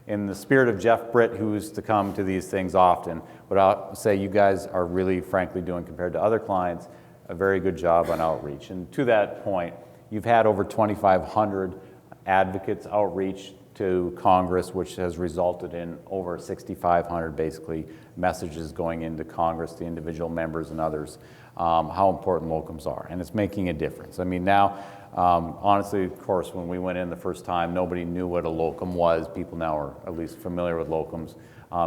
in the spirit of Jeff Britt, who used to come to these things often, but I'll say you guys are really, frankly, doing, compared to other clients, a very good job on outreach. And to that point, you've had over 2,500 advocates outreach to Congress, which has resulted in over 6,500 basically messages going into Congress to individual members and others, how important locums are, and it's making a difference. I mean, now, honestly, of course, when we went in the first time, nobody knew what a locum was. People now are at least familiar with locums.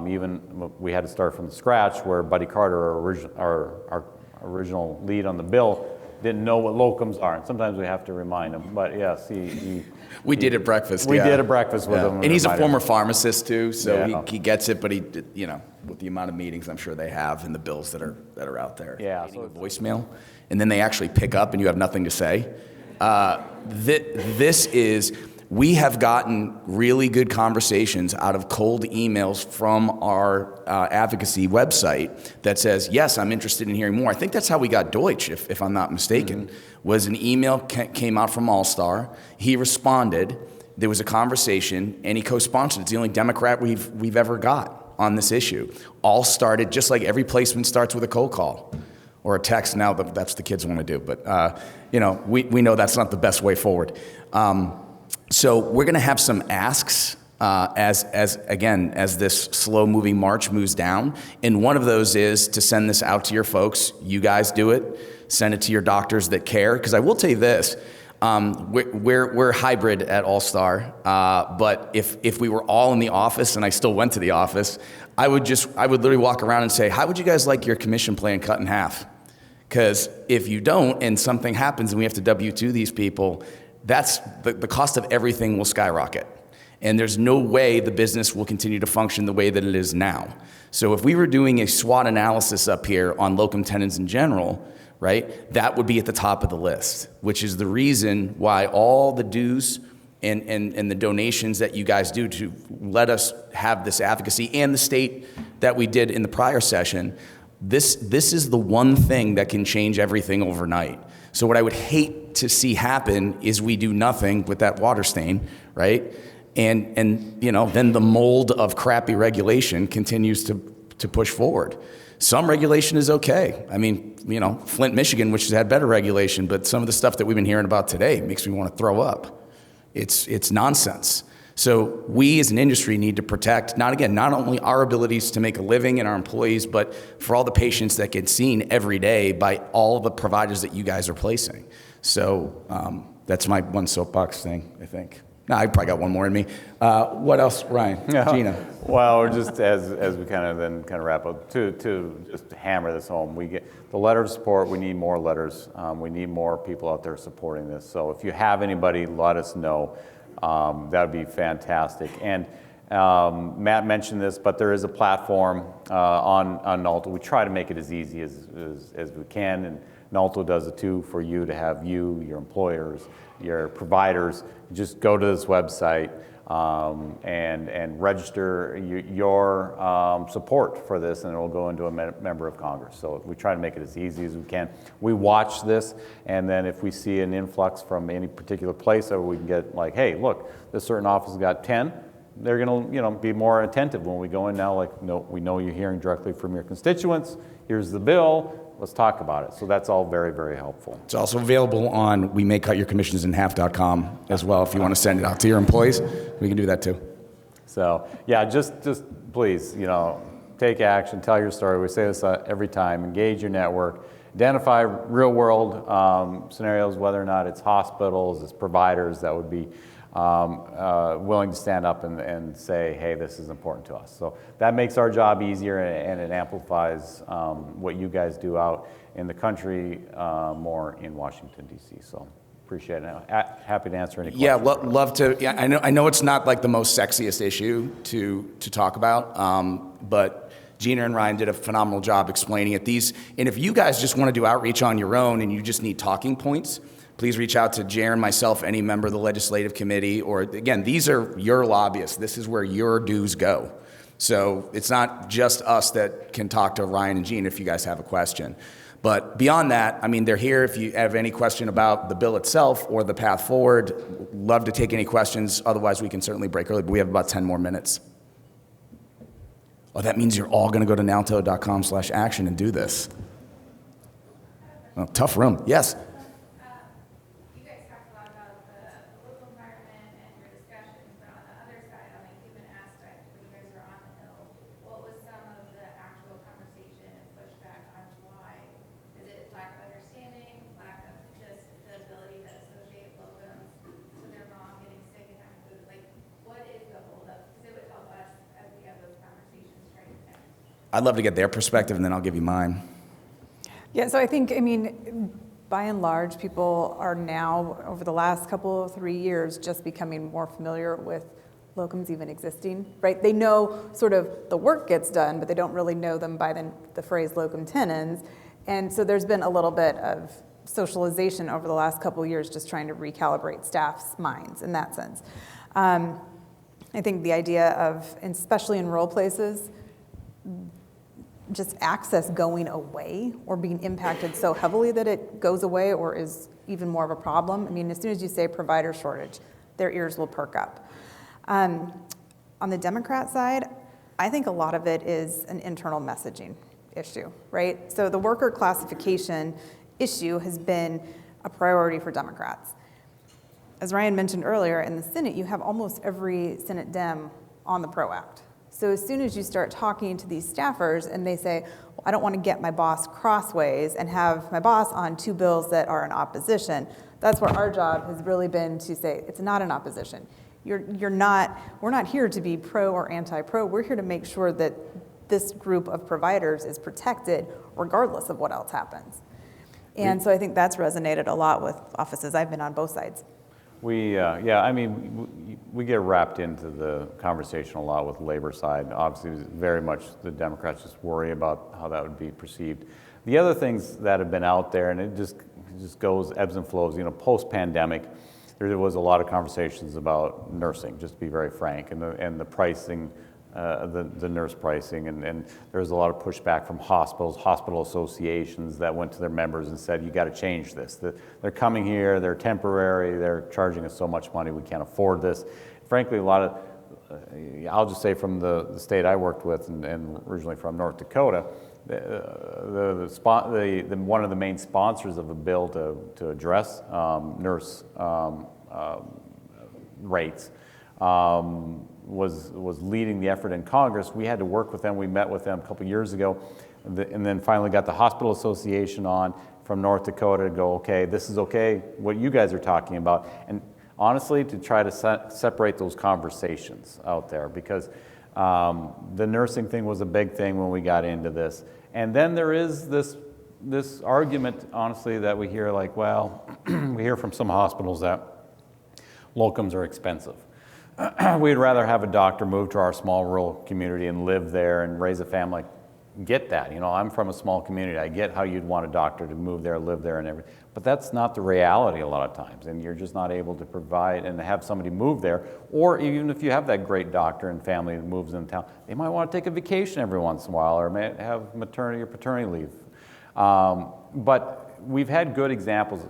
Even we had to start from scratch, where Buddy Carter, our original lead on the bill, didn't know what locums are, and sometimes we have to remind him. But yes, we did at breakfast. We did a breakfast with him, and he's a former pharmacist too, so he gets it. But with the amount of meetings I'm sure they have and the bills that are out there, so a voicemail, and then they actually pick up, and you have nothing to say. We have gotten really good conversations out of cold emails from our advocacy website that says, yes, I'm interested in hearing more. I think that's how we got Deutsch, if I'm not mistaken, was an email came out from All-Star. He responded. There was a conversation, and he co-sponsored. It's the only Democrat we've ever got on this issue. All started, just like every placement starts with a cold call or a text. Now that's what the kids want to do. But, we know that's not the best way forward. So we're going to have some asks as this slow-moving march moves down. And one of those is to send this out to your folks. You guys do it. Send it to your doctors that care. Because I will tell you this, we're hybrid at All-Star. But if we were all in the office and I still went to the office, I would literally walk around and say, how would you guys like your commission plan cut in half? Because if you don't and something happens and we have to W-2 these people, that's the cost of everything will skyrocket. And there's no way the business will continue to function the way that it is now. So if we were doing a SWOT analysis up here on locum tenens in general, right, that would be at the top of the list, which is the reason why all the dues and the donations that you guys do to let us have this advocacy, and the state that we did in the prior session, this is the one thing that can change everything overnight. So what I would hate to see happen is we do nothing with that water stain, right? And then the mold of crappy regulation continues to push forward. Some regulation is okay. I mean, Flint, Michigan, which has had better regulation, but some of the stuff that we've been hearing about today makes me want to throw up. It's nonsense. So we as an industry need to protect, not only our abilities to make a living and our employees, but for all the patients that get seen every day by all the providers that you guys are placing. So that's my one soapbox thing, I think. No, I probably got one more in me. What else, Ryan? Gina? Well, we're just as we kind of wrap up to just hammer this home. We get the letter of support. We need more letters. We need more people out there supporting this. So if you have anybody, let us know. That would be fantastic. And Matt mentioned this, but there is a platform on NALTO. We try to make it as easy as we can, and NALTO does it too for you to have your employers, your providers. Just go to this website and register your support for this, and it will go into a member of Congress. So we try to make it as easy as we can. We watch this, and then if we see an influx from any particular place, or we can get like, hey, look, this certain office has got 10, they're going to be more attentive when we go in now. Like, no, we know you're hearing directly from your constituents. Here's the bill. Let's talk about it. So that's all very, very helpful. It's also available on wemaycutyourcommissionsinhalf.com as well. If you want to send it out to your employees, we can do that too. So yeah, just please, take action, tell your story. We say this every time. Engage your network. Identify real world scenarios, whether or not it's hospitals, it's providers that would be willing to stand up and say, hey, this is important to us. So that makes our job easier, and it amplifies what you guys do out in the country, more in Washington, D.C. So appreciate it. Happy to answer any questions. Yeah, love to. Yeah, I know it's not like the most sexiest issue to talk about, but Gina and Ryan did a phenomenal job explaining it. And if you guys just want to do outreach on your own and you just need talking points, please reach out to Jaren, myself, any member of the legislative committee, or again, these are your lobbyists. This is where your dues go. So it's not just us that can talk to Ryan and Gene if you guys have a question. But beyond that, I mean, they're here if you have any question about the bill itself or the path forward. Love to take any questions. Otherwise, we can certainly break early, but we have about 10 more minutes. Oh, that means you're all going to go to nalto.com/action and do this. Well, tough room. Yes? I'd love to get their perspective, and then I'll give you mine. Yeah, so I think, by and large, people are now, over the last 3 years, just becoming more familiar with locums even existing, right? They know sort of the work gets done, but they don't really know them by the phrase locum tenens. And so there's been a little bit of socialization over the last couple of years, just trying to recalibrate staff's minds in that sense. I think the idea of, especially in rural places, just access going away or being impacted so heavily that it goes away or is even more of a problem. As soon as you say provider shortage, their ears will perk up. On the Democrat side, I think a lot of it is an internal messaging issue, right? So the worker classification issue has been a priority for Democrats. As Ryan mentioned earlier, in the Senate, you have almost every Senate Dem on the PRO Act. So as soon as you start talking to these staffers and they say, well, I don't want to get my boss crossways and have my boss on 2 bills that are in opposition, that's where our job has really been to say, it's not an opposition. We're not here to be pro or anti-pro. We're here to make sure that this group of providers is protected regardless of what else happens. And so I think that's resonated a lot with offices. I've been on both sides. We get wrapped into the conversation a lot with the labor side. Obviously, very much the Democrats just worry about how that would be perceived. The other things that have been out there, and it just goes ebbs and flows. Post-pandemic, there was a lot of conversations about nursing, just to be very frank, and the pricing, the nurse pricing, and there was a lot of pushback from hospitals, hospital associations that went to their members and said, you got to change this. They're coming here, they're temporary, they're charging us so much money, we can't afford this. In frankly, a lot of, I'll just say from the state I worked with and originally from North Dakota, one of the main sponsors of a bill to address nurse rates was leading the effort in Congress. We had to work with them. We met with them a couple years ago, and then finally got the Hospital Association on from North Dakota to go, okay, this is okay, what you guys are talking about. And honestly, to try to separate those conversations out there, because the nursing thing was a big thing when we got into this. And then there is this argument, honestly, that we hear like, well, we hear from some hospitals that locums are expensive. We'd rather have a doctor move to our small rural community and live there and raise a family. Get that, you know, I'm from a small community. I get how you'd want a doctor to move there, live there and everything, but that's not the reality a lot of times, and you're just not able to provide and have somebody move there. Or even if you have that great doctor and family that moves in town, they might want to take a vacation every once in a while, or may have maternity or paternity leave. But we've had good examples.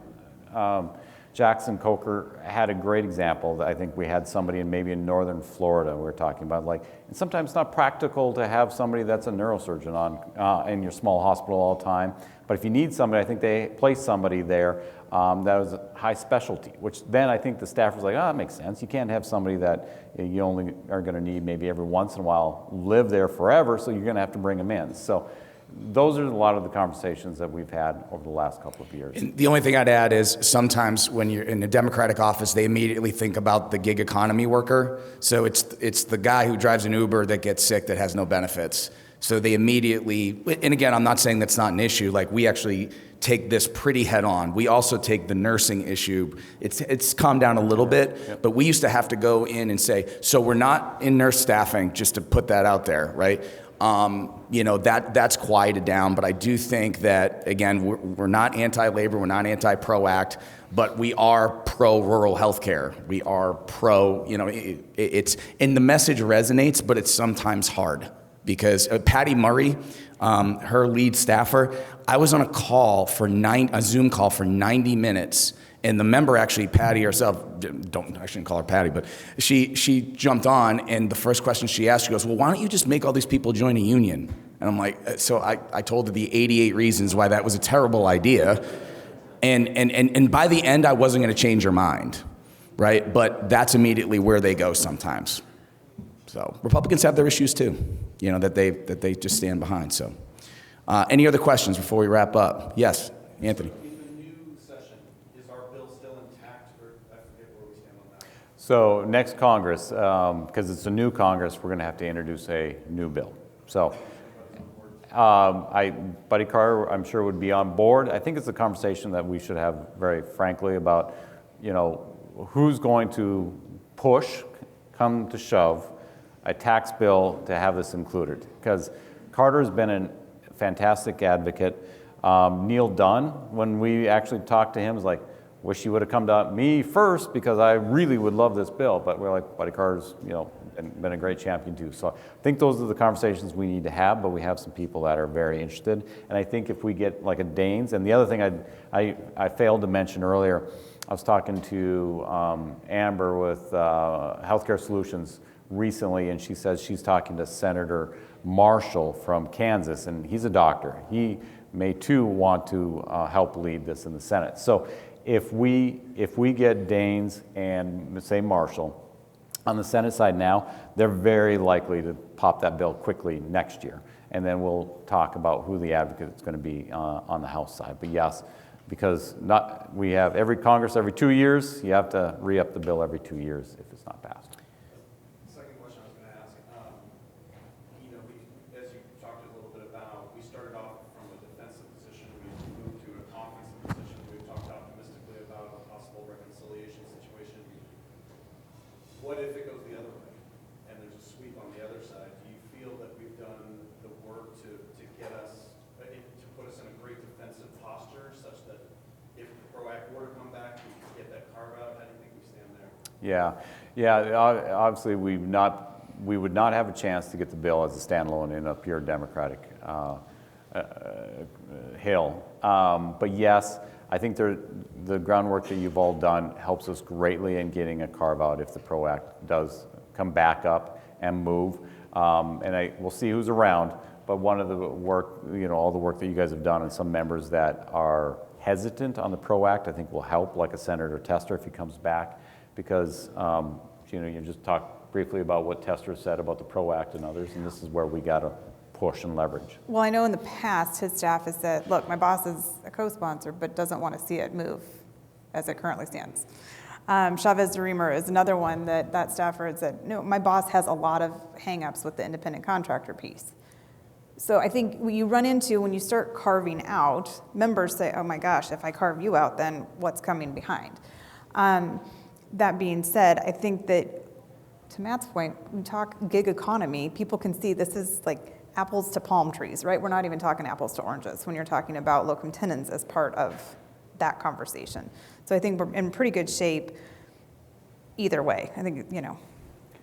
Jackson Coker had a great example. That I think we had somebody maybe in northern Florida we were talking about, like, and sometimes it's not practical to have somebody that's a neurosurgeon on in your small hospital all the time. But if you need somebody, I think they place somebody there that was high specialty, which then I think the staff was like, oh, that makes sense. You can't have somebody that you only are going to need maybe every once in a while live there forever, so you're going to have to bring them in. So those are a lot of the conversations that we've had over the last couple of years. And the only thing I'd add is sometimes when you're in a Democratic office, they immediately think about the gig economy worker. So it's the guy who drives an Uber that gets sick that has no benefits. So they immediately, and again, I'm not saying that's not an issue. Like, we actually take this pretty head on. We also take the nursing issue. It's calmed down a little bit, but we used to have to go in and say, so we're not in nurse staffing, just to put that out there, right? You know, that's quieted down, but I do think that, again, we're not anti-labor, we're not anti-PRO-Act, but we are pro-rural healthcare. We are pro, you know, it's, and the message resonates, but it's sometimes hard. Because Patty Murray, her lead staffer, I was on a call for a Zoom call for 90 minutes, and the member, actually, Patty herself, I shouldn't call her Patty, but she jumped on, and the first question she asked, she goes, well, why don't you just make all these people join a union? And I'm like, so I told her the 88 reasons why that was a terrible idea, and by the end, I wasn't going to change her mind, right? But that's immediately where they go sometimes. So Republicans have their issues too, you know, that they just stand behind. So, any other questions before we wrap up? Yes, Anthony. In the new session, is our bill still intact, or I forget where we stand on that? So next Congress, because it's a new Congress, we're going to have to introduce a new bill. So, Buddy Carter, I'm sure, would be on board. I think it's a conversation that we should have very frankly about, you know, who's going to push, come to shove, a tax bill to have this included, because Carter's been a fantastic advocate. Neil Dunn, when we actually talked to him, was like, wish you would have come to me first because I really would love this bill. But we're like, Buddy Carter's, you know, been a great champion too. So I think those are the conversations we need to have, but we have some people that are very interested. And I think if we get like a Danes, and the other thing I failed to mention earlier, I was talking to Amber with Healthcare Solutions recently, and she says she's talking to Senator Marshall from Kansas, and he's a doctor. He may too want to help lead this in the Senate. So if we get Daines and say Marshall on the Senate side now, they're very likely to pop that bill quickly next year, and then we'll talk about who the advocate is going to be on the House side. But yes, because we have every Congress every 2 years, you have to re-up the bill every 2 years if it's not passed. Second question I was going to ask, you know, as you talked a little bit about, we started off from a defensive position, we moved to an offensive position, we've talked optimistically about a possible reconciliation situation. What if it goes the other way, and there's a sweep on the other side? Do you feel that we've done the work to get us, to put us in a great defensive posture, such that if the PRO Act were to come back, we could get that carve out? How do you think we stand there? Yeah. Obviously, we would not have a chance to get the bill as a standalone in a pure Democratic hill. But yes, I think the groundwork that you've all done helps us greatly in getting a carve-out if the PRO Act does come back up and move. And we'll see who's around, but one of the work, all the work that you guys have done, and some members that are hesitant on the PRO Act, I think will help, like a Senator Tester if he comes back, because you just talked briefly about what Tester said about the PRO Act and others, and this is where we got to push and leverage. Well, I know in the past, his staff has said, look, my boss is a co-sponsor, but doesn't want to see it move as it currently stands. Chavez DeRemer is another one that staffer had said, no, my boss has a lot of hangups with the independent contractor piece. So I think what you run into when you start carving out, members say, oh my gosh, if I carve you out, then what's coming behind? That being said, I think that, to Matt's point, we talk gig economy, people can see this is like apples to palm trees, right? We're not even talking apples to oranges when you're talking about locum tenens as part of that conversation. So I think we're in pretty good shape either way. I think,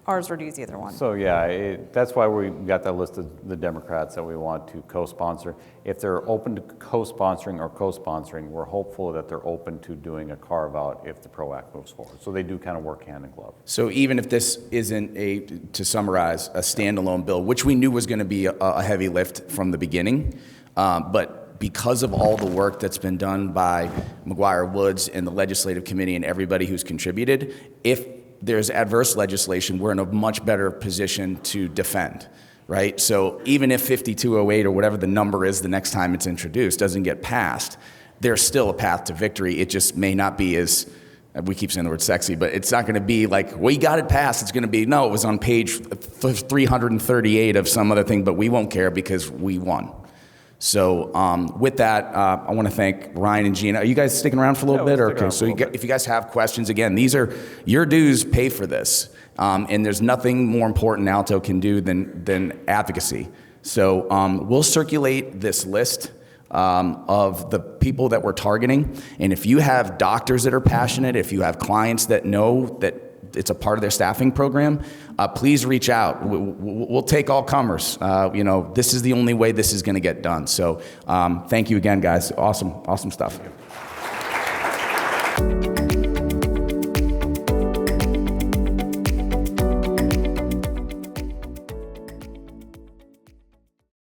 ours would use either one. So yeah, that's why we got that list of the Democrats that we want to co-sponsor. If they're open to co-sponsoring or co-sponsoring, we're hopeful that they're open to doing a carve-out if the PRO Act moves forward. So they do kind of work hand in glove. So even if this isn't to summarize, a standalone bill, which we knew was going to be a heavy lift from the beginning, but because of all the work that's been done by McGuireWoods and the legislative committee and everybody who's contributed, if there's adverse legislation, we're in a much better position to defend, right? So even if 5208 or whatever the number is the next time it's introduced doesn't get passed, there's still a path to victory. It just may not be as, we keep saying the word sexy, but it's not going to be like, we got it passed. It's going to be, no, it was on page 338 of some other thing, but we won't care because we won. So with that, I want to thank Ryan and Gina. Are you guys sticking around for a little bit? Or, okay, so if you guys have questions, again, these are your dues pay for this. And there's nothing more important NALTO can do than advocacy. So we'll circulate this list of the people that we're targeting. And if you have doctors that are passionate, if you have clients that know that it's a part of their staffing program, please reach out. We'll take all comers. This is the only way this is going to get done. So thank you again, guys. Awesome stuff.